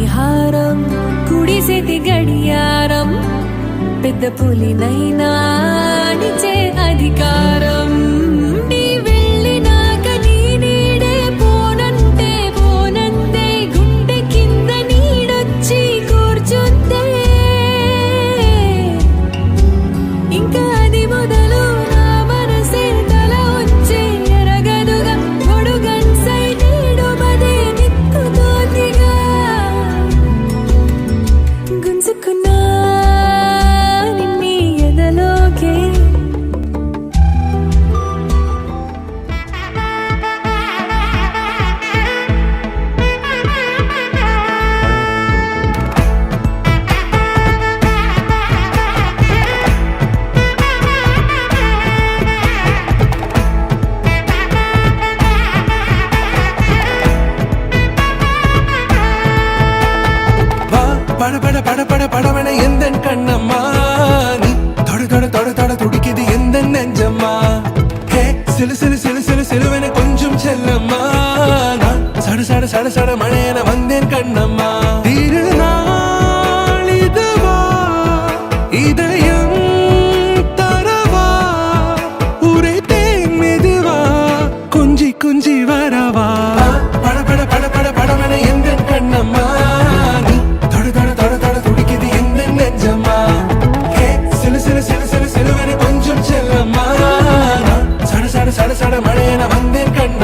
పరిహారం కుడిసేతి గడియారం పెద్ద పులినైనా అణిచే అధికారం నీ వెళ్ళినాక నీ నీడే పోనంటే పోనందే గుండె కింద నీడొచ్చి కూర్చుందే ఇంకా అది మొదలు నా మనసే తల వచ్చే ఎరగదుగా పొడుగన్సై నీడు మదే నిక్కుతోందిగా గుంజుకున్నా నిన్నీ ఎదలోకే பட பட பட பட படவன எந்தன் கண்ணம்மா நீ தொட தொட தொட தொட துடிக்குது எந்த நெஞ்சம்மா ஹே சிலு சிலு சிலு சிலு சிலுவன கொஞ்சம் செல்லம்மா நான் சட சட சட சட மழையன வந்தேன் கண்ணம்மா திருநாள் இதுவா இதயம் தரவா உரைத்தேன் மெதுவா குஞ்சி குஞ்சி வரவா பட பட பட பட படவன எந்தன் கண்ணம்மா நீ தொட தொட தொட தொட துடிக்குது எந்த நெஞ்சம்மா ஹே சிலு சிலு சிலு சிலு சிலுவன கொஞ்சம் செல்லம்மா நான் சட சட சட சட மழையன வந்தேன் கண்ணம்மா